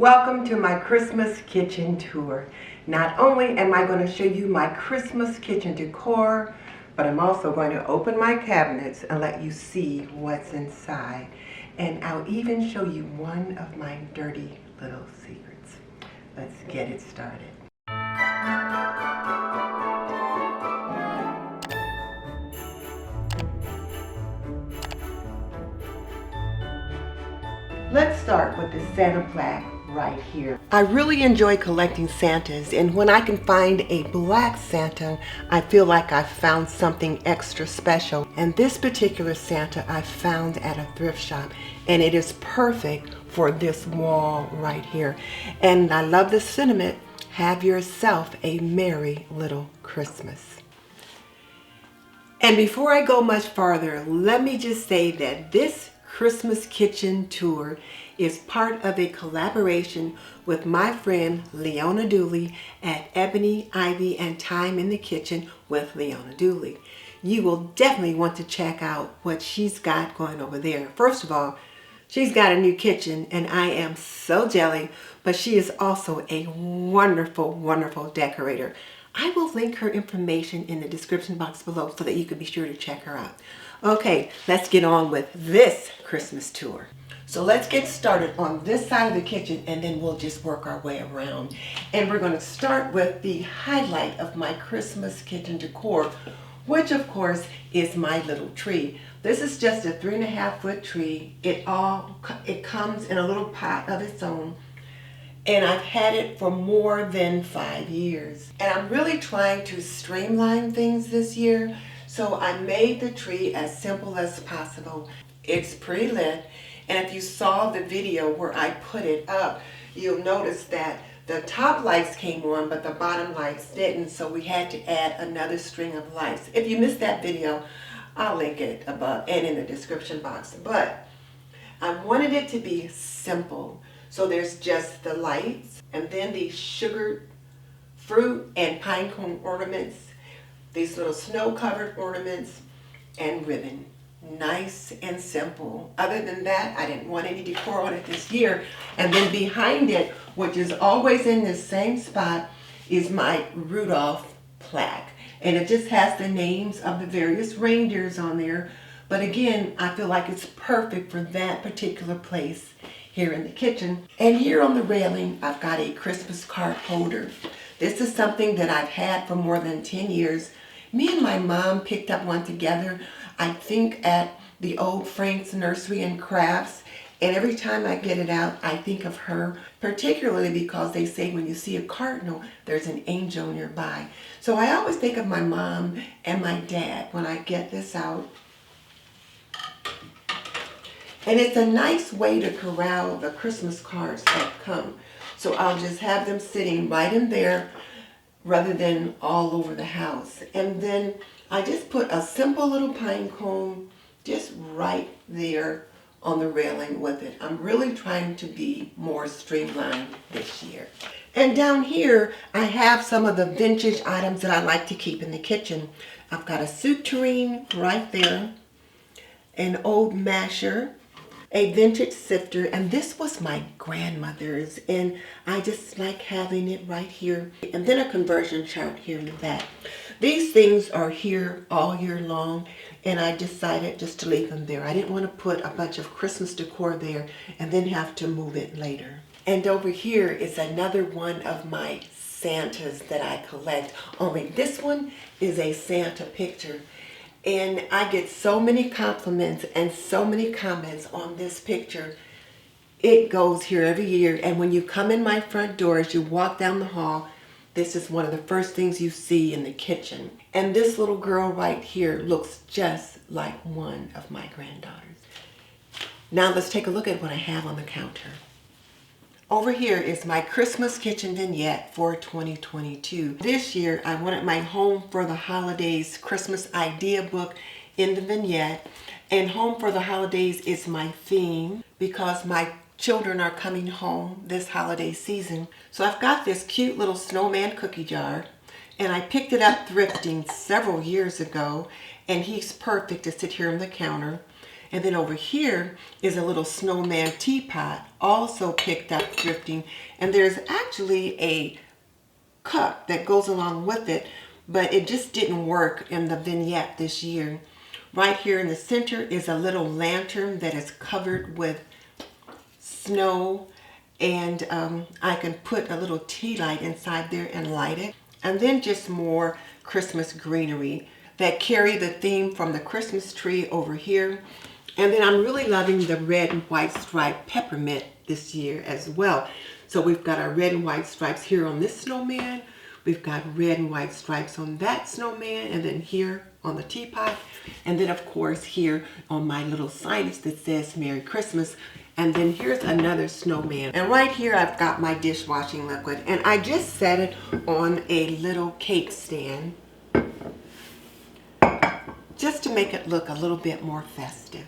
Welcome to my Christmas kitchen tour. Not only am I going to show you my Christmas kitchen decor, but I'm also going to open my cabinets and let you see what's inside. And I'll even show you one of my dirty little secrets. Let's get it started. Let's start with the Santa plaque right here. I really enjoy collecting Santas, and when I can find a black Santa, I feel like I've found something extra special. And this particular Santa I found at a thrift shop, and it is perfect for this wall right here. And I love the sentiment, have yourself a merry little Christmas. And before I go much farther, let me just say that this Christmas kitchen tour is part of a collaboration with my friend Leona Dooley at Ebony, Ivy, and Thyme in the Kitchen with Leona Dooley. You will definitely want to check out what she's got going over there. First of all, she's got a new kitchen and I am so jelly, but she is also a wonderful, wonderful decorator. I will link her information in the description box below so that you can be sure to check her out. Okay, let's get on with this Christmas tour. So let's get started on this side of the kitchen and then we'll just work our way around. And we're going to start with the highlight of my Christmas kitchen decor, which of course is my little tree. This is just a 3.5-foot tree. It comes in a little pot of its own. And I've had it for more than 5 years. And I'm really trying to streamline things this year. So I made the tree as simple as possible. It's pre-lit. And if you saw the video where I put it up, you'll notice that the top lights came on, but the bottom lights didn't. So we had to add another string of lights. If you missed that video, I'll link it above and in the description box. But I wanted it to be simple. So there's just the lights and then these sugared fruit and pine cone ornaments, these little snow-covered ornaments, and ribbon. Nice and simple. Other than that, I didn't want any decor on it this year. And then behind it, which is always in the same spot, is my Rudolph plaque. And it just has the names of the various reindeers on there. But again, I feel like it's perfect for that particular place here in the kitchen. And here on the railing, I've got a Christmas card holder. This is something that I've had for more than 10 years. Me and my mom picked up one together, I think at the old Frank's Nursery and Crafts. And every time I get it out, I think of her, particularly because they say when you see a cardinal, there's an angel nearby. So I always think of my mom and my dad when I get this out. And it's a nice way to corral the Christmas cards that come. So I'll just have them sitting right in there rather than all over the house. And then I just put a simple little pine cone just right there on the railing with it. I'm really trying to be more streamlined this year. And down here, I have some of the vintage items that I like to keep in the kitchen. I've got a soup tureen right there, an old masher, a vintage sifter, and this was my grandmother's, and I just like having it right here. And then a conversion chart here in the back. These things are here all year long, and I decided just to leave them there. I didn't want to put a bunch of Christmas decor there and then have to move it later. And over here is another one of my Santas that I collect, only this one is a Santa picture. And I get so many compliments and so many comments on this picture. It goes here every year. And when you come in my front door, as you walk down the hall, this is one of the first things you see in the kitchen. And this little girl right here looks just like one of my granddaughters. Now let's take a look at what I have on the counter. Over here is my Christmas kitchen vignette for 2022. This year, I wanted my Home for the Holidays Christmas idea book in the vignette. And Home for the Holidays is my theme because my children are coming home this holiday season. So I've got this cute little snowman cookie jar. And I picked it up thrifting several years ago. And he's perfect to sit here on the counter. And then over here is a little snowman teapot, also picked up thrifting. And there's actually a cup that goes along with it, but it just didn't work in the vignette this year. Right here in the center is a little lantern that is covered with snow, and I can put a little tea light inside there and light it. And then just more Christmas greenery that carry the theme from the Christmas tree over here. And then I'm really loving the red and white striped peppermint this year as well. So we've got our red and white stripes here on this snowman. We've got red and white stripes on that snowman, and then here on the teapot. And then of course here on my little signage that says Merry Christmas. And then here's another snowman. And right here I've got my dishwashing liquid, and I just set it on a little cake stand just to make it look a little bit more festive.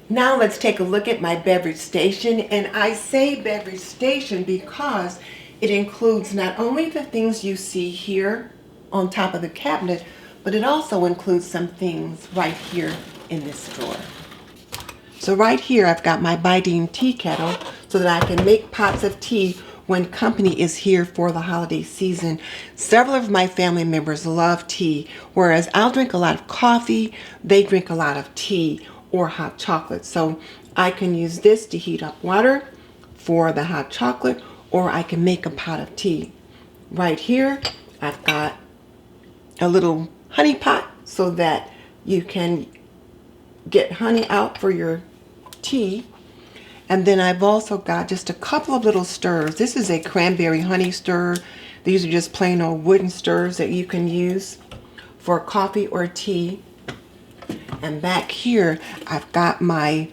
Now let's take a look at my beverage station. And I say beverage station because it includes not only the things you see here on top of the cabinet, but it also includes some things right here in this drawer. So right here I've got my Bidine tea kettle so that I can make pots of tea when company is here for the holiday season. Several of my family members love tea, whereas I'll drink a lot of coffee, they drink a lot of tea or hot chocolate. So I can use this to heat up water for the hot chocolate, or I can make a pot of tea. Right here I've got a little honey pot so that you can get honey out for your tea. And then I've also got just a couple of little stirrers. This is a cranberry honey stirrer. These are just plain old wooden stirrers that you can use for coffee or tea. And back here I've got my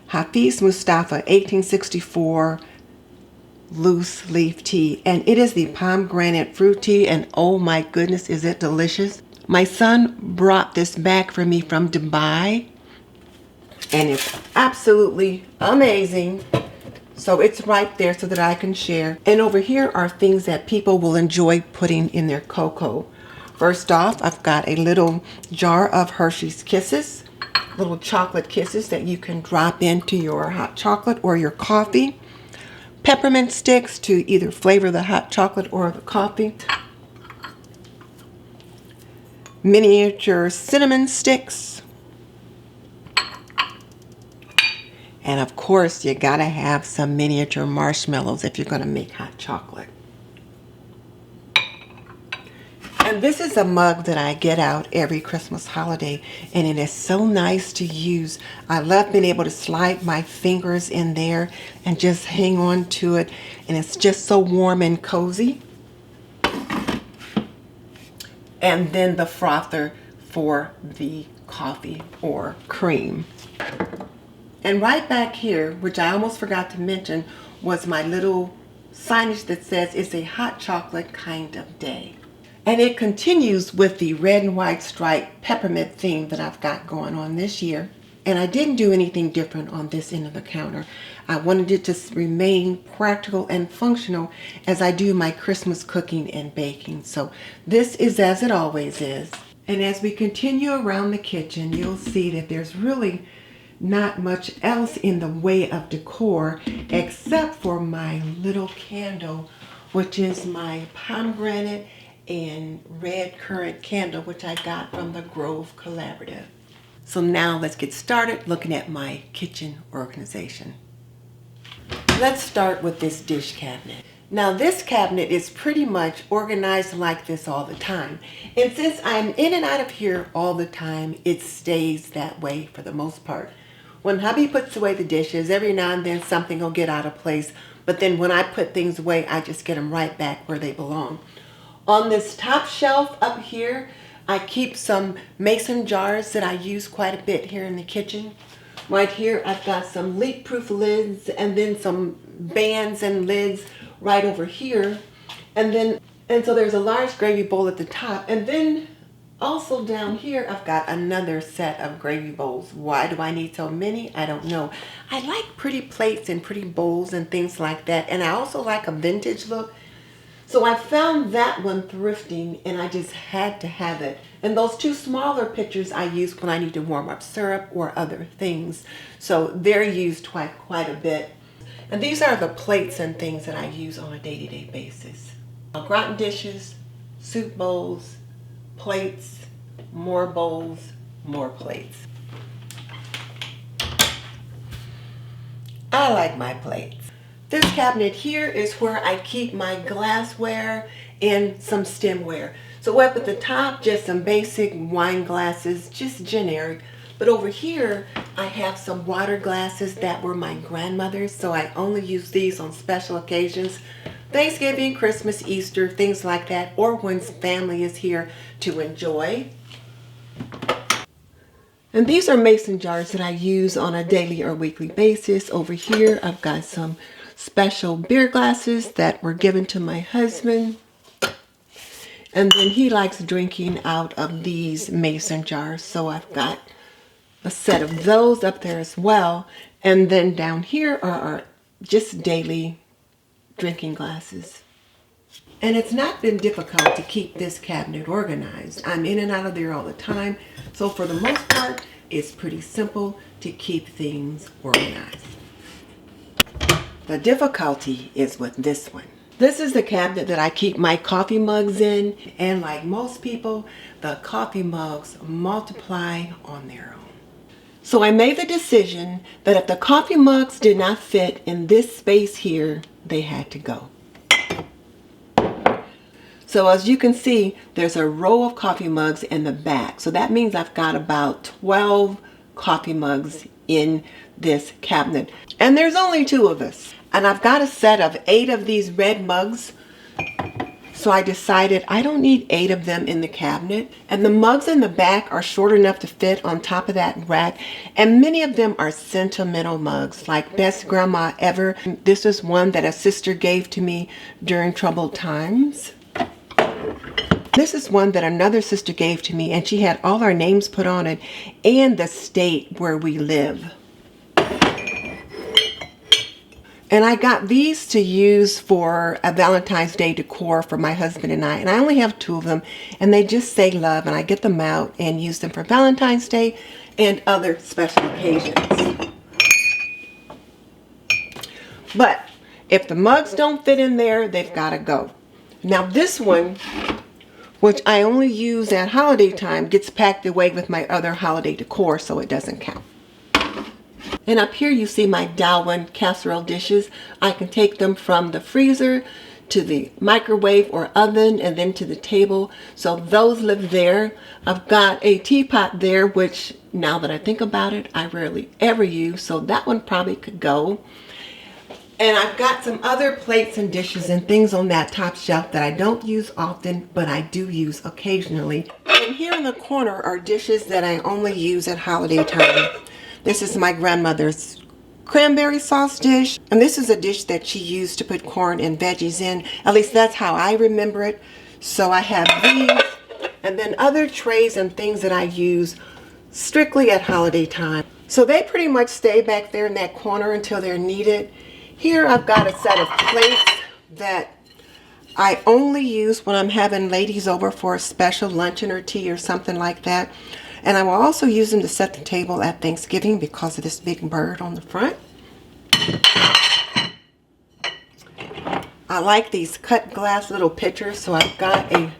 Hafiz Mustafa 1864 loose leaf tea, and it is the pomegranate fruit tea, and oh my goodness, is it delicious. My son brought this back for me from Dubai, and it's absolutely amazing. So it's right there so that I can share. And over here are things that people will enjoy putting in their cocoa. First off, I've got a little jar of Hershey's Kisses, little chocolate kisses that you can drop into your hot chocolate or your coffee. Peppermint sticks to either flavor the hot chocolate or the coffee. Miniature cinnamon sticks. And of course, you gotta have some miniature marshmallows if you're gonna make hot chocolate. And this is a mug that I get out every Christmas holiday, and it is so nice to use. I love being able to slide my fingers in there and just hang on to it, and it's just so warm and cozy. And then the frother for the coffee or cream. And right back here, which I almost forgot to mention, was my little signage that says it's a hot chocolate kind of day. And it continues with the red and white striped peppermint theme that I've got going on this year. And I didn't do anything different on this end of the counter. I wanted it to remain practical and functional as I do my Christmas cooking and baking. So this is as it always is. And as we continue around the kitchen, you'll see that there's really not much else in the way of decor except for my little candle, which is my pomegranate and red currant candle, which I got from the Grove Collaborative. So now let's get started looking at my kitchen organization. Let's start with this dish cabinet. Now this cabinet is pretty much organized like this all the time. And since I'm in and out of here all the time, it stays that way for the most part. When hubby puts away the dishes, every now and then something will get out of place. But then when I put things away, I just get them right back where they belong. On this top shelf up here, I keep some mason jars that I use quite a bit here in the kitchen. Right here, I've got some leak-proof lids and then some bands and lids right over here. And so there's a large gravy bowl at the top. And then also down here, I've got another set of gravy bowls. Why do I need so many? I don't know. I like pretty plates and pretty bowls and things like that. And I also like a vintage look. So I found that one thrifting and I just had to have it. And those two smaller pitchers I use when I need to warm up syrup or other things. So they're used quite a bit. And these are the plates and things that I use on a day-to-day basis. Gratin dishes, soup bowls, plates, more bowls, more plates. I like my plates. This cabinet here is where I keep my glassware and some stemware. So up at the top, just some basic wine glasses, just generic. But over here, I have some water glasses that were my grandmother's, so I only use these on special occasions. Thanksgiving, Christmas, Easter, things like that, or when family is here to enjoy. And these are mason jars that I use on a daily or weekly basis. Over here, I've got some special beer glasses that were given to my husband. And then he likes drinking out of these mason jars. So I've got a set of those up there as well. And then down here are our just daily drinking glasses. And it's not been difficult to keep this cabinet organized. I'm in and out of there all the time. So for the most part, it's pretty simple to keep things organized. The difficulty is with this one. This is the cabinet that I keep my coffee mugs in. And like most people, the coffee mugs multiply on their own. So I made the decision that if the coffee mugs did not fit in this space here, they had to go. So as you can see, there's a row of coffee mugs in the back. So that means I've got about 12 coffee mugs in this cabinet. And there's only 2 of us. And I've got a set of 8 of these red mugs. So I decided I don't need 8 of them in the cabinet. And the mugs in the back are short enough to fit on top of that rack. And many of them are sentimental mugs, like Best Grandma Ever. This is one that a sister gave to me during troubled times. This is one that another sister gave to me, and she had all our names put on it and the state where we live. And I got these to use for a Valentine's Day decor for my husband and I only have 2 of them, and they just say love, and I get them out and use them for Valentine's Day and other special occasions. But if the mugs don't fit in there, they've got to go. Now this one, which I only use at holiday time, gets packed away with my other holiday decor, so it doesn't count. And up here you see my Darwin casserole dishes. I can take them from the freezer to the microwave or oven and then to the table. So those live there. I've got a teapot there, which now that I think about it, I rarely ever use. So that one probably could go. And I've got some other plates and dishes and things on that top shelf that I don't use often, but I do use occasionally. And here in the corner are dishes that I only use at holiday time. This is my grandmother's cranberry sauce dish. And this is a dish that she used to put corn and veggies in. At least that's how I remember it. So I have these and then other trays and things that I use strictly at holiday time. So they pretty much stay back there in that corner until they're needed. Here I've got a set of plates that I only use when I'm having ladies over for a special luncheon or tea or something like that. And I will also use them to set the table at Thanksgiving because of this big bird on the front. I like these cut glass little pitchers, so I've got a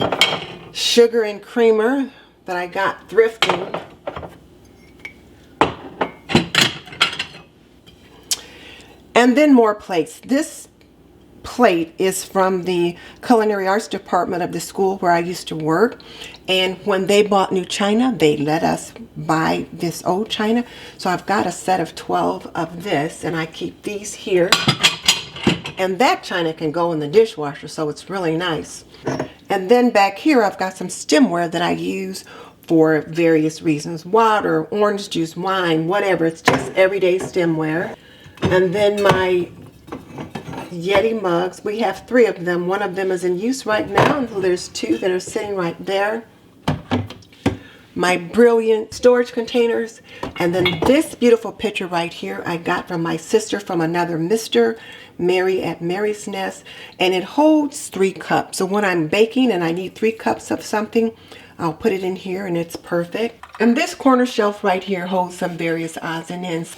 sugar and creamer that I got thrifting. And then more plates. This plate is from the culinary arts department of the school where I used to work. And when they bought new china, they let us buy this old china. So I've got a set of 12 of this, and I keep these here. And that china can go in the dishwasher, so it's really nice. And then back here, I've got some stemware that I use for various reasons. Water, orange juice, wine, whatever. It's just everyday stemware. And then my Yeti mugs, we have 3 of them. One of them is in use right now, and there's 2 that are sitting right there. My brilliant storage containers, and then this beautiful picture right here I got from my sister from another Mr. Mary at Mary's Nest, and it holds 3 cups. So when I'm baking and I need 3 cups of something, I'll put it in here and it's perfect. And this corner shelf right here holds some various odds and ends.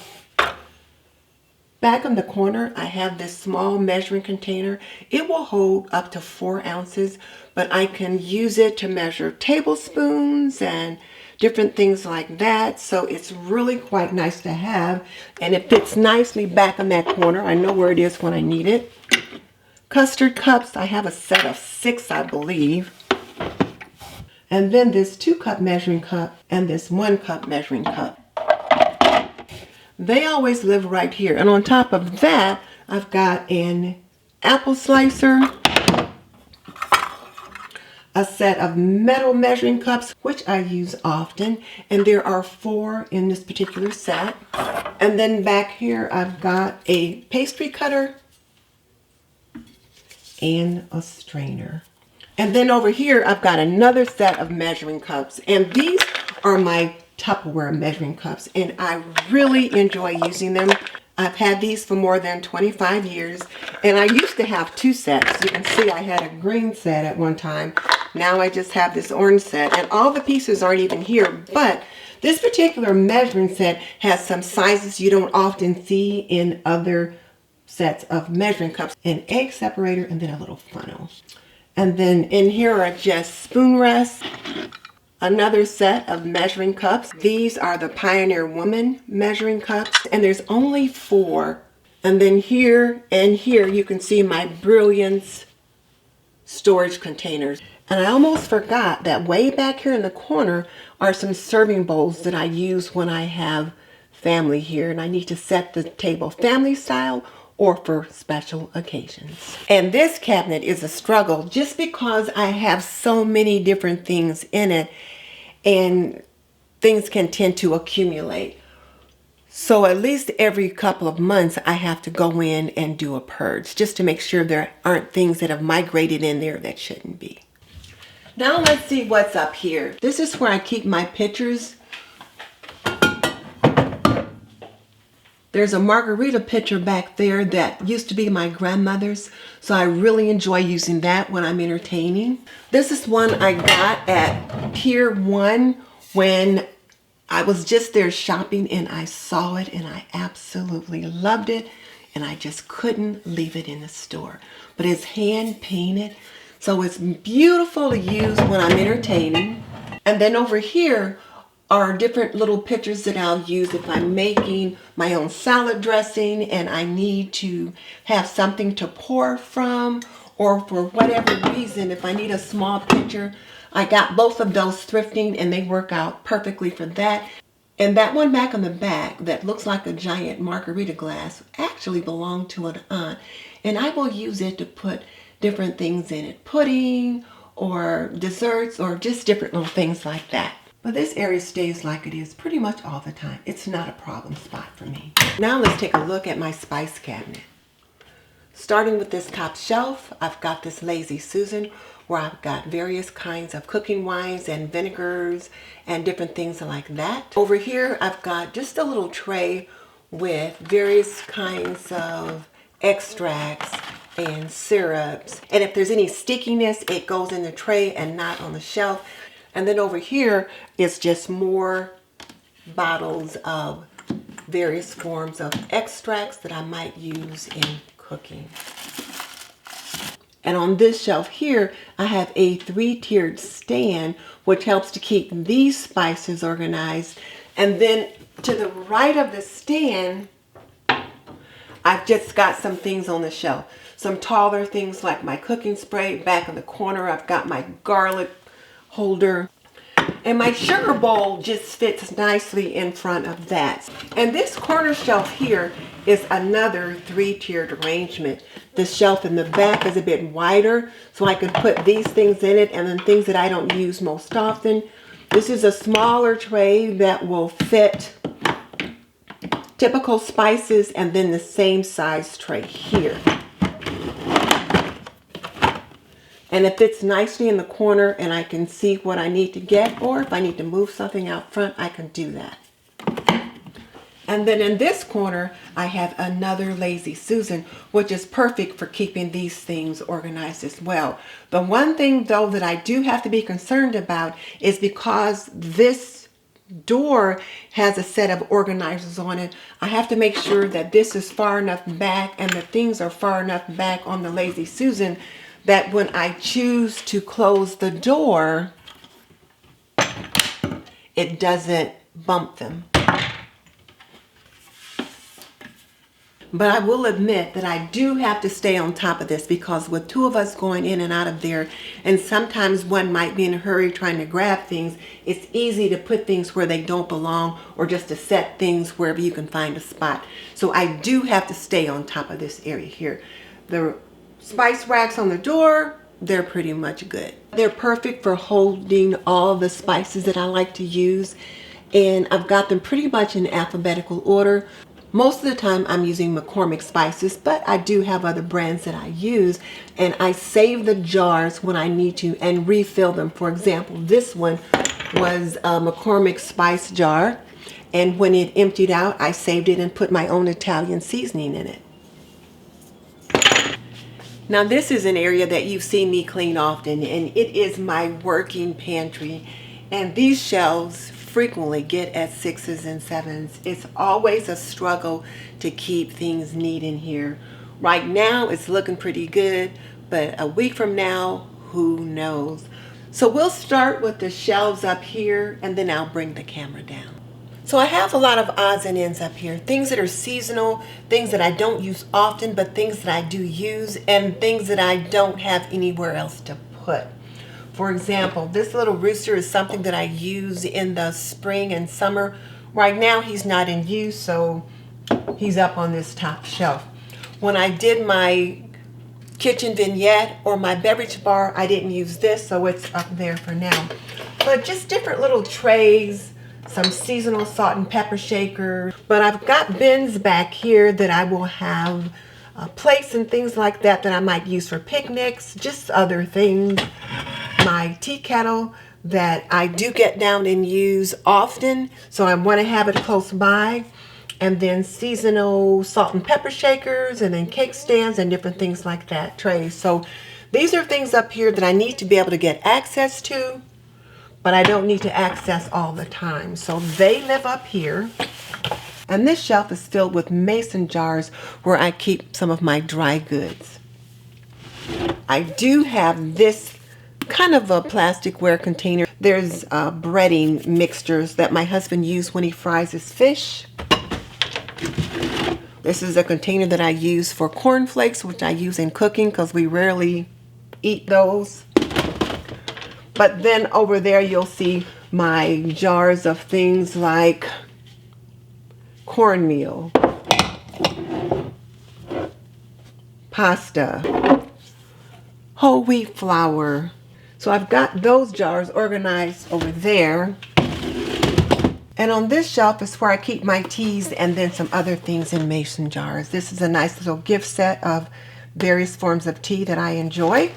Back on the corner, I have this small measuring container. It will hold up to 4 ounces, but I can use it to measure tablespoons and different things like that. So it's really quite nice to have, and it fits nicely back on that corner. I know where it is when I need it. Custard cups, I have a set of 6, I believe. And then this 2-cup measuring cup and this 1-cup measuring cup. They always live right here. And on top of that, I've got an apple slicer, a set of metal measuring cups, which I use often, and there are 4 in this particular set. And then back here, I've got a pastry cutter and a strainer. And then over here, I've got another set of measuring cups, and these are my Tupperware measuring cups, and I really enjoy using them. I've had these for more than 25 years, and I used to have 2 sets. You can see I had a green set at one time. Now I just have this orange set, and all the pieces aren't even here, but this particular measuring set has some sizes you don't often see in other sets of measuring cups. An egg separator and then a little funnel. And then in here are just spoon rests. Another set of measuring cups. These are the Pioneer Woman measuring cups, and there's only 4. And then here and here you can see my Brilliance storage containers. And I almost forgot that way back here in the corner are some serving bowls that I use when I have family here and I need to set the table family style or for special occasions. And this cabinet is a struggle just because I have so many different things in it, and things can tend to accumulate. So at least every couple of months I have to go in and do a purge just to make sure there aren't things that have migrated in there that shouldn't be. Now let's see what's up here. This is where I keep my pictures. There's a margarita pitcher back there that used to be my grandmother's, so I really enjoy using that when I'm entertaining. This is one I got at Pier 1 when I was just there shopping and I saw it and I absolutely loved it and I just couldn't leave it in the store. But it's hand painted, so it's beautiful to use when I'm entertaining. And then over here are different little pitchers that I'll use if I'm making my own salad dressing and I need to have something to pour from, or for whatever reason, if I need a small pitcher. I got both of those thrifting and they work out perfectly for that. And that one back on the back that looks like a giant margarita glass actually belonged to an aunt, and I will use it to put different things in it, pudding or desserts or just different little things like that. But this area stays like it is pretty much all the time. It's not a problem spot for me. Now let's take a look at my spice cabinet. Starting with this top shelf, I've got this Lazy Susan where I've got various kinds of cooking wines and vinegars and different things like that. Over here, I've got just a little tray with various kinds of extracts and syrups. And if there's any stickiness, it goes in the tray and not on the shelf. And then over here is just more bottles of various forms of extracts that I might use in cooking. And on this shelf here, I have a 3-tiered stand, which helps to keep these spices organized. And then to the right of the stand, I've just got some things on the shelf. Some taller things like my cooking spray. Back in the corner, I've got my garlic holder. And my sugar bowl just fits nicely in front of that. And this corner shelf here is another 3-tiered arrangement. The shelf in the back is a bit wider, so I can put these things in it and then things that I don't use most often. This is a smaller tray that will fit typical spices, and then the same size tray here. And it fits nicely in the corner and I can see what I need to get, or if I need to move something out front, I can do that. And then in this corner, I have another Lazy Susan, which is perfect for keeping these things organized as well. The one thing though that I do have to be concerned about is because this door has a set of organizers on it, I have to make sure that this is far enough back and the things are far enough back on the Lazy Susan that when I choose to close the door, it doesn't bump them. But I will admit that I do have to stay on top of this because with two of us going in and out of there, and sometimes one might be in a hurry trying to grab things, it's easy to put things where they don't belong or just to set things wherever you can find a spot. So I do have to stay on top of this area here. The spice racks on the door, they're pretty much good. They're perfect for holding all the spices that I like to use, and I've got them pretty much in alphabetical order. Most of the time I'm using McCormick spices, but I do have other brands that I use, and I save the jars when I need to and refill them. For example, this one was a McCormick spice jar, and when it emptied out, I saved it and put my own Italian seasoning in it. Now this is an area that you've seen me clean often, and it is my working pantry, and these shelves frequently get at 6s and 7s. It's always a struggle to keep things neat in here. Right now it's looking pretty good, but a week from now, who knows? So we'll start with the shelves up here, and then I'll bring the camera down. So I have a lot of odds and ends up here. Things that are seasonal, things that I don't use often, but things that I do use, and things that I don't have anywhere else to put. For example, this little rooster is something that I use in the spring and summer. Right now he's not in use, so he's up on this top shelf. When I did my kitchen vignette or my beverage bar, I didn't use this, so it's up there for now. But just different little trays, some seasonal salt and pepper shakers. But I've got bins back here that I will have plates and things like that that I might use for picnics, just other things. My tea kettle that I do get down and use often, so I want to have it close by. And then seasonal salt and pepper shakers, and then cake stands and different things like that, trays. So these are things up here that I need to be able to get access to, but I don't need to access all the time. So they live up here. And this shelf is filled with mason jars where I keep some of my dry goods. I do have this kind of a plasticware container. There's breading mixtures that my husband uses when he fries his fish. This is a container that I use for cornflakes, which I use in cooking because we rarely eat those. But then over there you'll see my jars of things like cornmeal, pasta, whole wheat flour. So I've got those jars organized over there. And on this shelf is where I keep my teas and then some other things in mason jars. This is a nice little gift set of various forms of tea that I enjoy.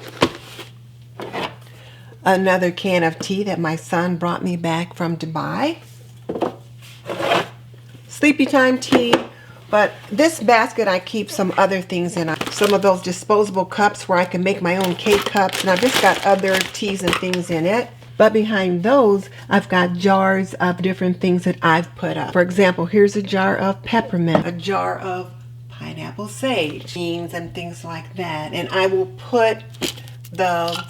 Another can of tea that my son brought me back from Dubai. Sleepy time tea. But this basket I keep some other things in. Some of those disposable cups where I can make my own cake cups. And I've just got other teas and things in it. But behind those, I've got jars of different things that I've put up. For example, here's a jar of peppermint, a jar of pineapple sage, beans and things like that. And I will put the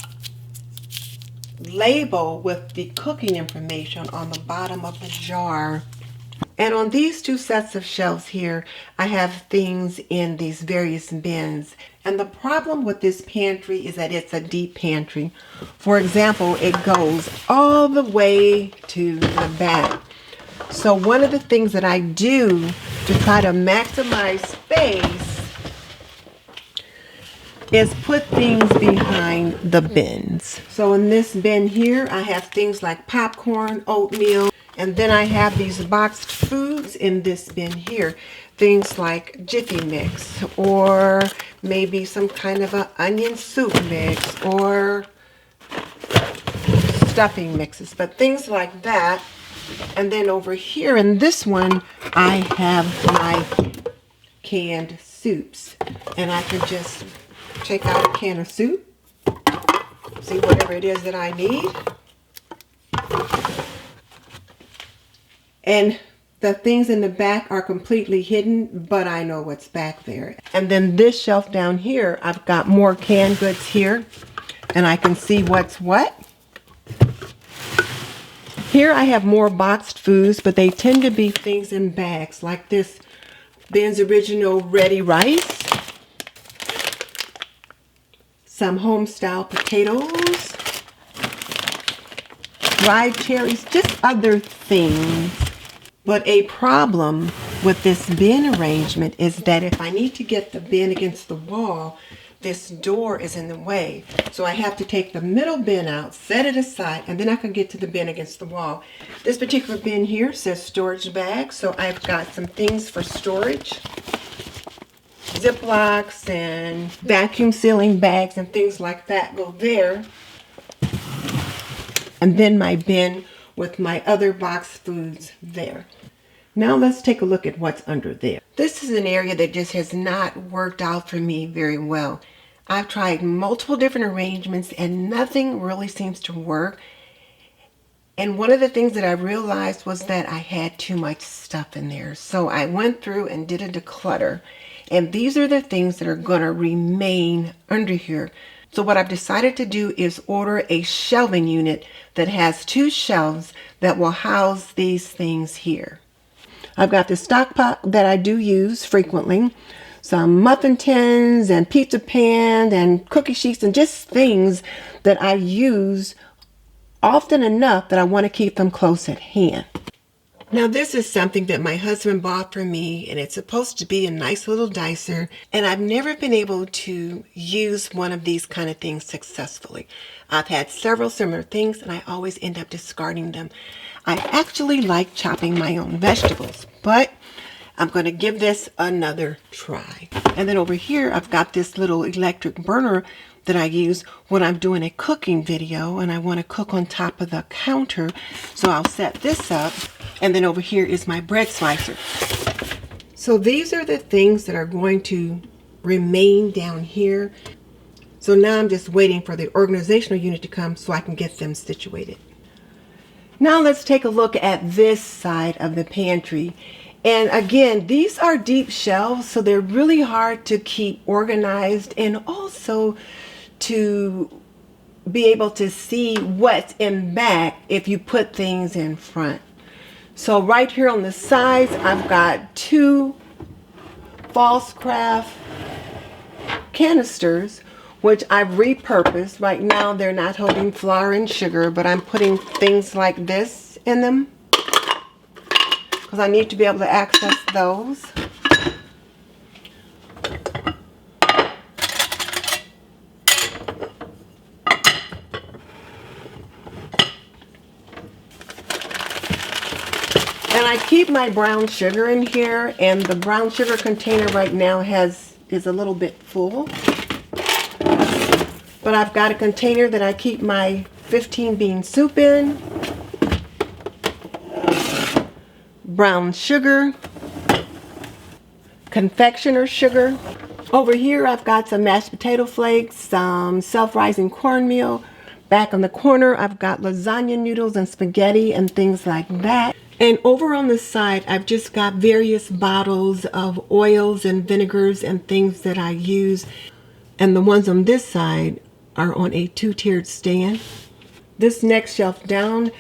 label with the cooking information on the bottom of the jar. And on these two sets of shelves here, I have things in these various bins. And the problem with this pantry is that it's a deep pantry. For example, it goes all the way to the back. So one of the things that I do to try to maximize space is put things behind the bins. So in this bin here, I have things like popcorn, oatmeal, and then I have these boxed foods in this bin here. Things like Jiffy Mix, or maybe some kind of an onion soup mix, or stuffing mixes. But things like that And then over here in this one, I have my canned soups. And I can just take out a can of soup, see whatever it is that I need. And the things in the back are completely hidden, but I know what's back there. And then this shelf down here, I've got more canned goods here, and I can see what's what. Here I have more boxed foods, but they tend to be things in bags, like this Ben's Original Ready Rice, some home-style potatoes, dried cherries, just other things. But a problem with this bin arrangement is that if I need to get the bin against the wall, this door is in the way. So I have to take the middle bin out, set it aside, and then I can get to the bin against the wall. This particular bin here says storage bag, so I've got some things for storage. Ziplocs and vacuum sealing bags and things like that go there. And then my bin with my other boxed foods there. Now let's take a look at what's under there. This is an area that just has not worked out for me very well. I've tried multiple different arrangements and nothing really seems to work. And one of the things that I realized was that I had too much stuff in there. So I went through and did a declutter. And these are the things that are going to remain under here. So what I've decided to do is order a shelving unit that has 2 shelves that will house these things here. I've got the stock pot that I do use frequently, some muffin tins and pizza pans and cookie sheets and just things that I use often enough that I want to keep them close at hand. Now this is something that my husband bought for me, and it's supposed to be a nice little dicer, and I've never been able to use one of these kind of things successfully. I've had several similar things and I always end up discarding them. I actually like chopping my own vegetables, but I'm going to give this another try. And then over here I've got this little electric burner that I use when I'm doing a cooking video and I want to cook on top of the counter. So I'll set this up, and then over here is my bread slicer. So these are the things that are going to remain down here. So now I'm just waiting for the organizational unit to come so I can get them situated. Now let's take a look at this side of the pantry. And again, these are deep shelves, so they're really hard to keep organized and also to be able to see what's in back if you put things in front. So right here on the sides, I've got 2 false craft canisters, which I've repurposed. Right now they're not holding flour and sugar, but I'm putting things like this in them because I need to be able to access those. And I keep my brown sugar in here, and the brown sugar container right now is a little bit full. But I've got a container that I keep my 15 bean soup in, brown sugar, confectioner sugar. Over here I've got some mashed potato flakes, some self-rising cornmeal. Back on the corner I've got lasagna noodles and spaghetti and things like that. And over on the side I've just got various bottles of oils and vinegars and things that I use. And the ones on this side are on a 2-tiered stand. This next shelf down,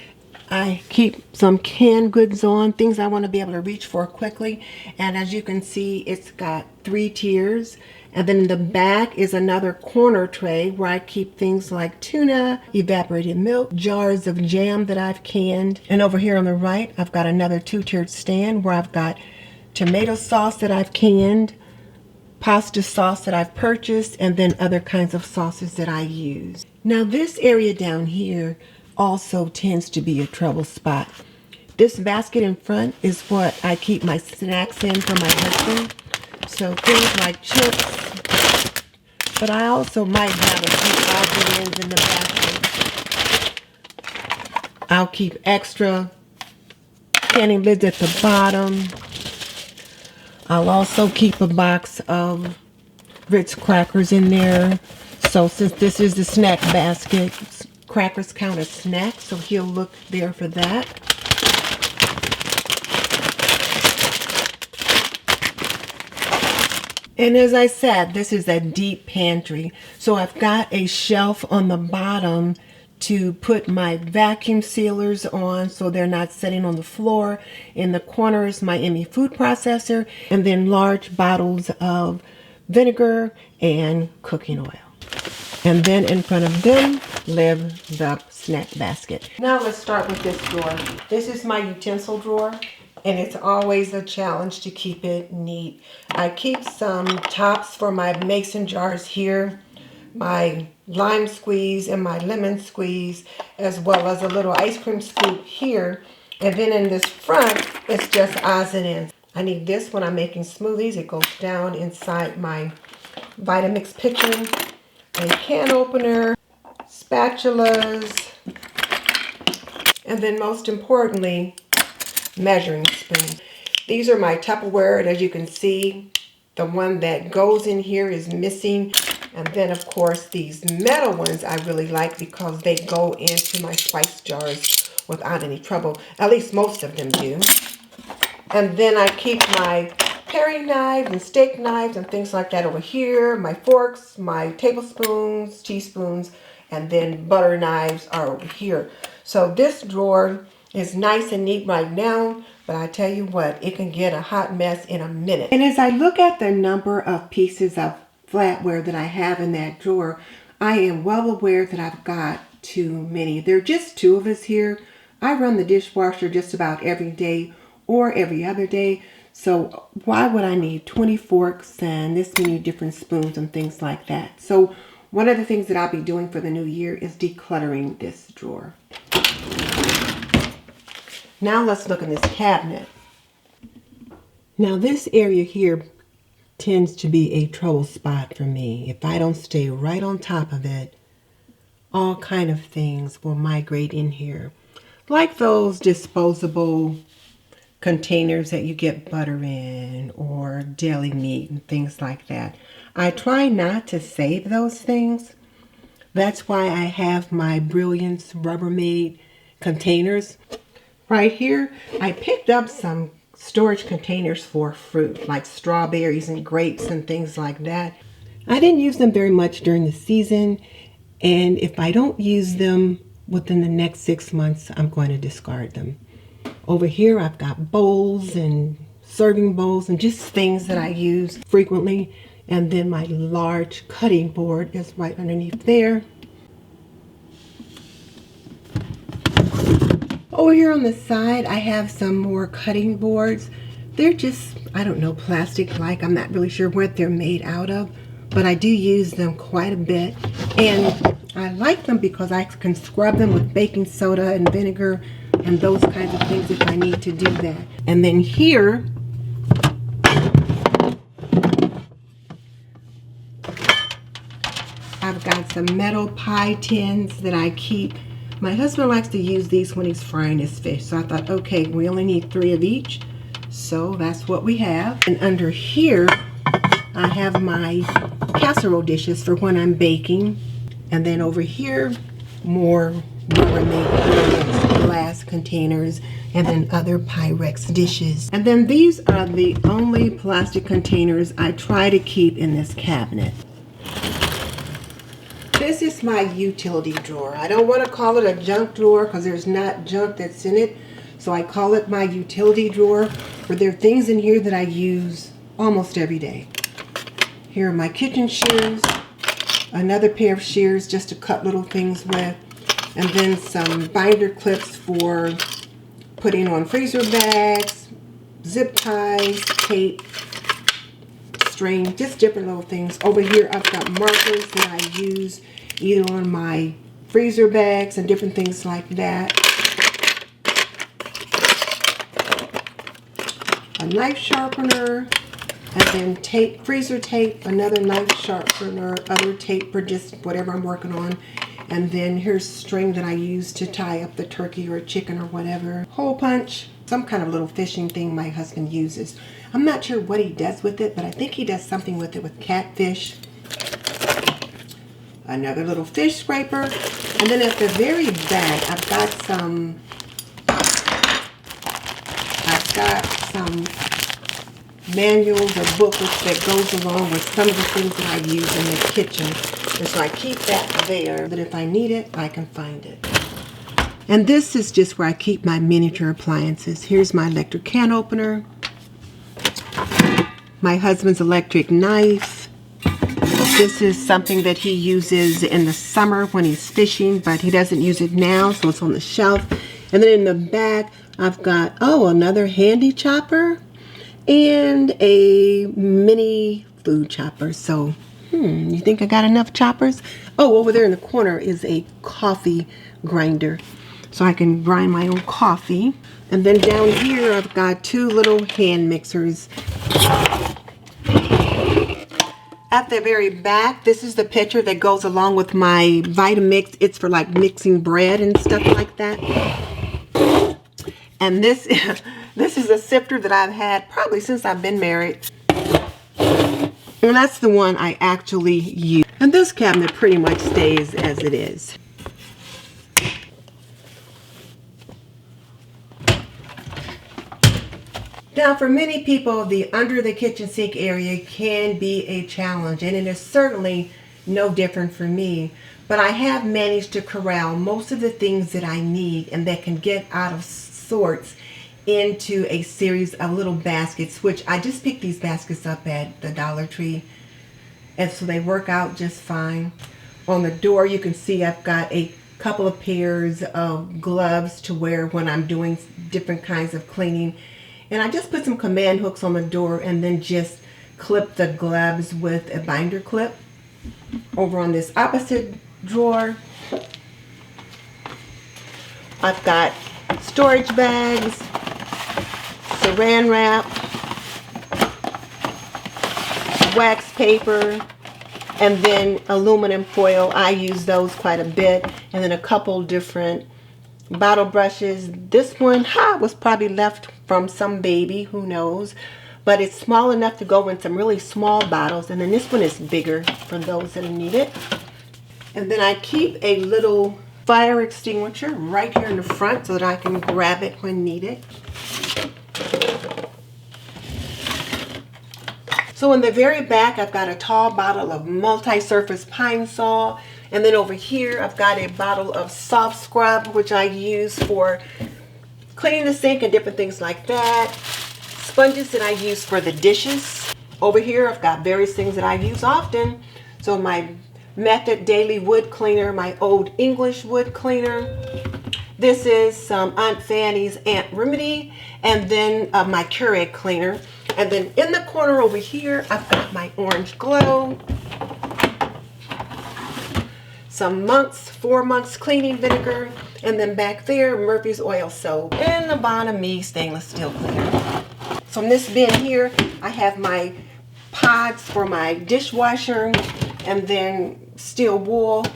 I keep some canned goods on, things I want to be able to reach for quickly. And as you can see, it's got 3 tiers. And then in the back is another corner tray where I keep things like tuna, evaporated milk, jars of jam that I've canned. And over here on the right, I've got another 2-tiered stand where I've got tomato sauce that I've canned, pasta sauce that I've purchased, and then other kinds of sauces that I use. Now this area down here also tends to be a trouble spot. This basket in front is what I keep my snacks in for my husband. So things like chips, but I also might have a few odds and ends in the basket. I'll keep extra canning lids at the bottom. I'll also keep a box of Ritz crackers in there. So since this is the snack basket, crackers count as snacks, so he'll look there for that. And as I said, this is a deep pantry. So I've got a shelf on the bottom to put my vacuum sealers on so they're not sitting on the floor. In the corner is my Emmy food processor, and then large bottles of vinegar and cooking oil. And then in front of them live the snack basket. Now let's start with this drawer. This is my utensil drawer, and it's always a challenge to keep it neat. I keep some tops for my mason jars here, my lime squeeze and my lemon squeeze, as well as a little ice cream scoop here. And then in this front, it's just odds and ends. I need this when I'm making smoothies. It goes down inside my Vitamix pitcher, a can opener, spatulas, and then most importantly, measuring spoons. These are my Tupperware, and as you can see, the one that goes in here is missing. And then of course these metal ones I really like because they go into my spice jars without any trouble. At least most of them do. And then I keep my paring knives and steak knives and things like that over here. My forks, my tablespoons, teaspoons, and then butter knives are over here. So this drawer is nice and neat right now, but I tell you what, it can get a hot mess in a minute. And as I look at the number of pieces of flatware that I have in that drawer, I am well aware that I've got too many. There are just two of us here. I run the dishwasher just about every day or every other day. So why would I need 20 forks and this many different spoons and things like that? So one of the things that I'll be doing for the new year is decluttering this drawer. Now let's look in this cabinet. Now this area here tends to be a trouble spot for me. If I don't stay right on top of it, all kind of things will migrate in here. Like those disposable containers that you get butter in or deli meat and things like that. I try not to save those things. That's why I have my Brilliance Rubbermaid containers. Right here, I picked up some storage containers for fruit, like strawberries and grapes and things like that. I didn't use them very much during the season, and if I don't use them within the next 6 months, I'm going to discard them. Over here, I've got bowls and serving bowls and just things that I use frequently. And then my large cutting board is right underneath there. Over here on the side, I have some more cutting boards. They're just, I don't know, plastic-like. I'm not really sure what they're made out of, but I do use them quite a bit. And I like them because I can scrub them with baking soda and vinegar and those kinds of things if I need to do that. And then here, I've got some metal pie tins that I keep. My husband likes to use these when he's frying his fish. So I thought, okay, we only need 3 of each. So that's what we have. And under here, I have my casserole dishes for when I'm baking. And then over here, more Rubbermaid glass containers, and then other Pyrex dishes. And then these are the only plastic containers I try to keep in this cabinet. This is my utility drawer. I don't want to call it a junk drawer because there's not junk that's in it. So I call it my utility drawer, where there are things in here that I use almost every day. Here are my kitchen shears, another pair of shears just to cut little things with, and then some binder clips for putting on freezer bags, zip ties, tape, string, just different little things. Over here I've got markers that I use either on my freezer bags and different things like that. A knife sharpener, and then tape, freezer tape, another knife sharpener, other tape for just whatever I'm working on. And then here's string that I use to tie up the turkey or chicken or whatever. Hole punch, some kind of little fishing thing my husband uses. I'm not sure what he does with it, but I think he does something with it with catfish. Another little fish scraper. And then at the very back, I've got some manuals or booklets that goes along with some of the things that I use in the kitchen. And so I keep that there, that if I need it, I can find it. And this is just where I keep my miniature appliances. Here's my electric can opener, my husband's electric knife. This is something that he uses in the summer when he's fishing, but he doesn't use it now, so it's on the shelf. And then in the back, I've got, another handy chopper and a mini food chopper. So, you think I got enough choppers? Oh, over there in the corner is a coffee grinder, so I can grind my own coffee. And then down here, I've got two little hand mixers. At the very back, this is the pitcher that goes along with my Vitamix. It's for like mixing bread and stuff like that. And this is a sifter that I've had probably since I've been married. And that's the one I actually use. And this cabinet pretty much stays as it is. Now, for many people, the under the kitchen sink area can be a challenge, and it is certainly no different for me. But I have managed to corral most of the things that I need and that can get out of sorts into a series of little baskets, which I just picked these baskets up at the Dollar Tree, and so they work out just fine. On the door, you can see I've got a couple of pairs of gloves to wear when I'm doing different kinds of cleaning. And I just put some command hooks on the door and then just clip the gloves with a binder clip. Over on this opposite drawer, I've got storage bags, saran wrap, wax paper, and then aluminum foil. I use those quite a bit. And then a couple different bottle brushes. This one was probably left from some baby, who knows, but it's small enough to go in some really small bottles. And then this one is bigger for those that need it. And then I keep a little fire extinguisher right here in the front so that I can grab it when needed. So in the very back, I've got a tall bottle of multi-surface Pine Sol. And then over here, I've got a bottle of soft scrub, which I use for cleaning the sink and different things like that. Sponges that I use for the dishes. Over here, I've got various things that I use often. So my Method Daily Wood Cleaner, my Old English Wood Cleaner. This is some Aunt Fanny's Aunt Remedy, and then my Keurig cleaner. And then in the corner over here, I've got my Orange Glow, some Monk's 4 months cleaning vinegar, and then back there, Murphy's oil soap, and the Bon Me stainless steel cleaner. So in this bin here, I have my pods for my dishwasher, and then steel wool.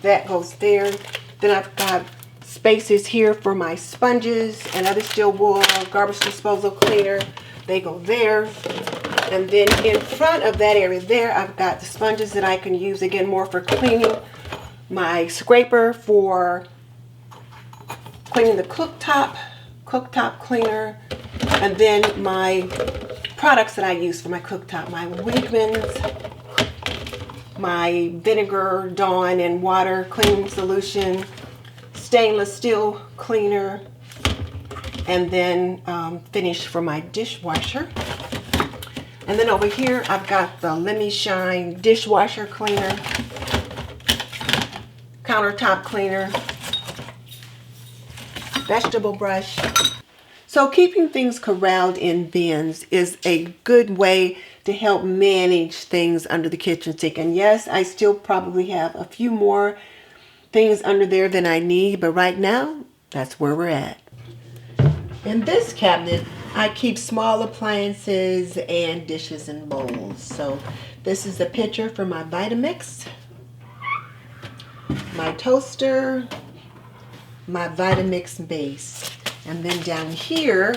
That goes there. Then I've got spaces here for my sponges and other steel wool, garbage disposal cleaner. They go there. And then in front of that area there, I've got the sponges that I can use, again, more for cleaning. My scraper for cleaning the cooktop cleaner. And then my products that I use for my cooktop, my Winkman's, my vinegar, Dawn, and water cleaning solution, stainless steel cleaner, and then finish for my dishwasher. And then over here, I've got the Let Me Shine dishwasher cleaner, countertop cleaner, vegetable brush. So keeping things corralled in bins is a good way to help manage things under the kitchen sink. And yes, I still probably have a few more things under there than I need, but right now, that's where we're at. In this cabinet, I keep small appliances and dishes and bowls. So this is the pitcher for my Vitamix, my toaster, my Vitamix base. And then down here,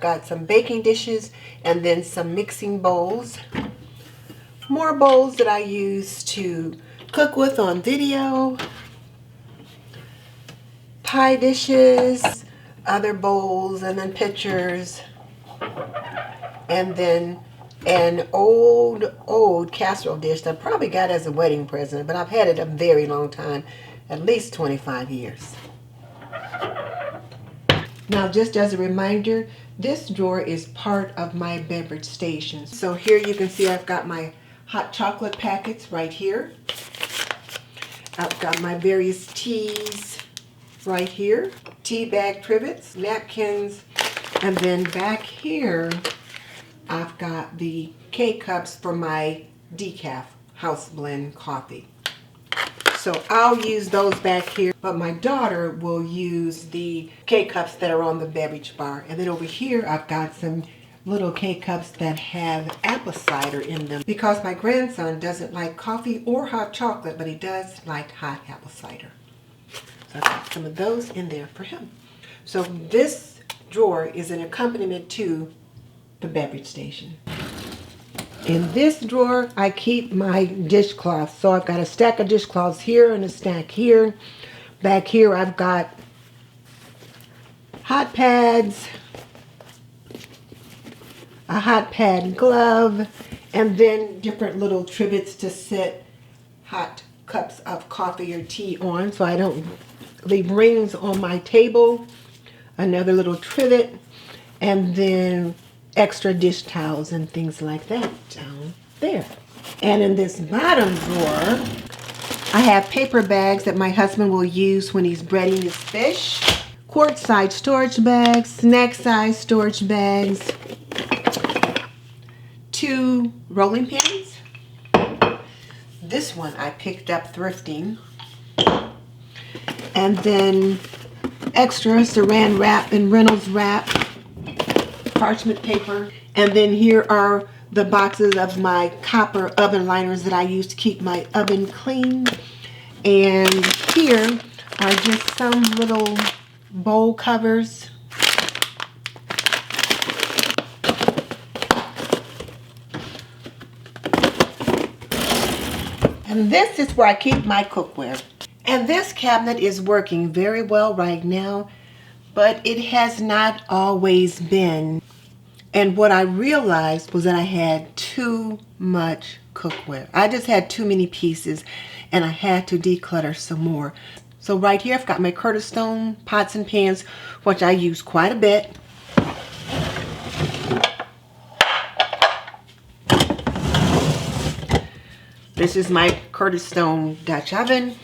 got some baking dishes and then some mixing bowls. More bowls that I use to cook with on video. Pie dishes, other bowls, and then pitchers. And then an old casserole dish that I probably got as a wedding present, but I've had it a very long time, at least 25 years. Now, just as a reminder, this drawer is part of my beverage station. So here you can see I've got my hot chocolate packets right here. I've got my various teas right here, tea bag trivets, napkins, and then back here I've got the K-cups for my decaf house blend coffee. So I'll use those back here, but my daughter will use the K-cups that are on the beverage bar. And then over here I've got some little K-cups that have apple cider in them because my grandson doesn't like coffee or hot chocolate, but he does like hot apple cider. So I've got some of those in there for him. So this drawer is an accompaniment to the beverage station. In this drawer, I keep my dishcloths. So I've got a stack of dishcloths here and a stack here. Back here, I've got hot pads, a hot pad glove, and then different little trivets to set hot cups of coffee or tea on so I don't leave rings on my table. Another little trivet, and then extra dish towels and things like that down there. And in this bottom drawer, I have paper bags that my husband will use when he's breading his fish, quart size storage bags, snack size storage bags, 2 rolling pins. This one I picked up thrifting. And then extra Saran wrap and Reynolds wrap, parchment paper, and then here are the boxes of my copper oven liners that I use to keep my oven clean. And here are just some little bowl covers. And this is where I keep my cookware. And this cabinet is working very well right now, but it has not always been. And what I realized was that I had too much cookware. I just had too many pieces and I had to declutter some more. So right here I've got my Curtis Stone pots and pans, which I use quite a bit. This is my Curtis Stone Dutch oven.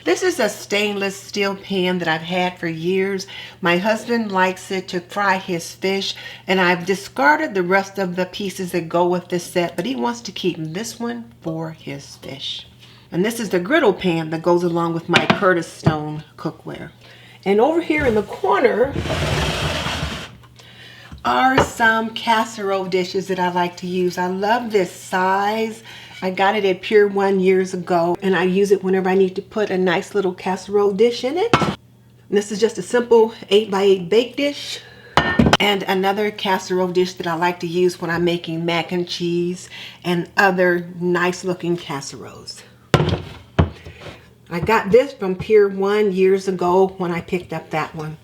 This is a stainless steel pan that I've had for years. My husband likes it to fry his fish, and I've discarded the rest of the pieces that go with this set, but he wants to keep this one for his fish. And this is the griddle pan that goes along with my Curtis Stone cookware. And over here in the corner are some casserole dishes that I like to use. I love this size. I got it at Pier 1 years ago, and I use it whenever I need to put a nice little casserole dish in it. And this is just a simple 8x8 bake dish. And another casserole dish that I like to use when I'm making mac and cheese and other nice looking casseroles. I got this from Pier 1 years ago when I picked up that one.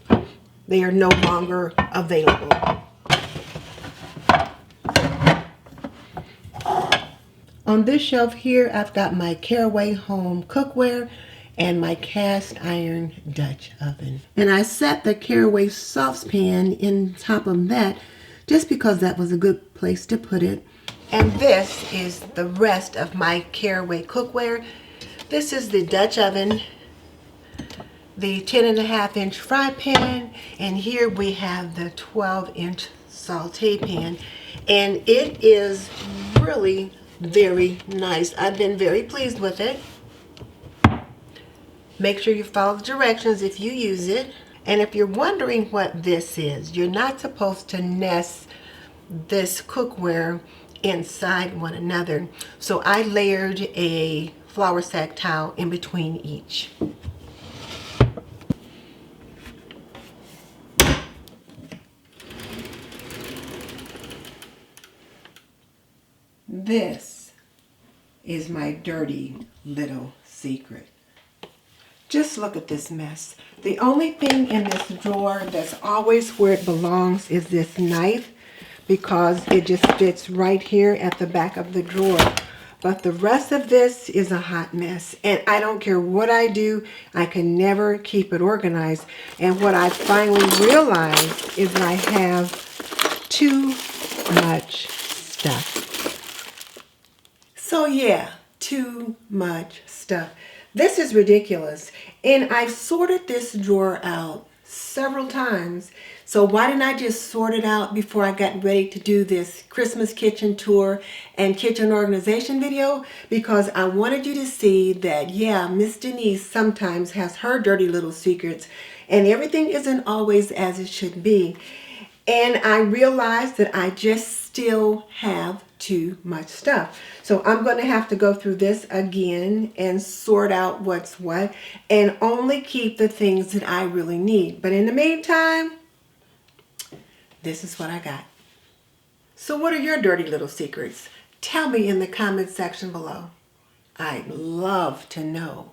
They are no longer available. On this shelf here, I've got my Caraway Home cookware and my cast iron Dutch oven. And I set the Caraway saucepan in top of that just because that was a good place to put it. And this is the rest of my Caraway cookware. This is the Dutch oven, the 10.5-inch fry pan, and here we have the 12-inch saute pan. And it is really very nice. I've been very pleased with it. Make sure you follow the directions if you use it. And if you're wondering what this is, you're not supposed to nest this cookware inside one another. So I layered a flour sack towel in between each. this is my dirty little secret. Just look at this mess. The only thing in this drawer that's always where it belongs is this knife, because it just fits right here at the back of the drawer. But the rest of this is a hot mess, and I don't care what I do, I can never keep it organized. And what I finally realized is I have too much stuff. So yeah, too much stuff. This is ridiculous, and I've sorted this drawer out several times. So why didn't I just sort it out before I got ready to do this Christmas kitchen tour and kitchen organization video? Because I wanted you to see that, yeah, Miss Denise sometimes has her dirty little secrets, and everything isn't always as it should be. And I realized that I just still have too much stuff. So I'm going to have to go through this again and sort out what's what, and only keep the things that I really need. But in the meantime, this is what I got. So what are your dirty little secrets? Tell me in the comment section below. I'd love to know.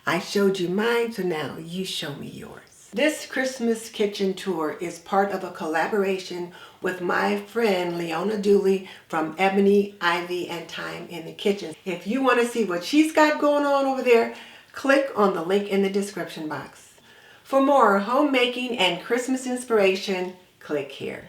I showed you mine, so now you show me yours. This Christmas kitchen tour is part of a collaboration with my friend Leona Dooley from Ebony, Ivy, and Thyme in the Kitchen. If you want to see what she's got going on over there, click on the link in the description box. For more homemaking and Christmas inspiration, click here.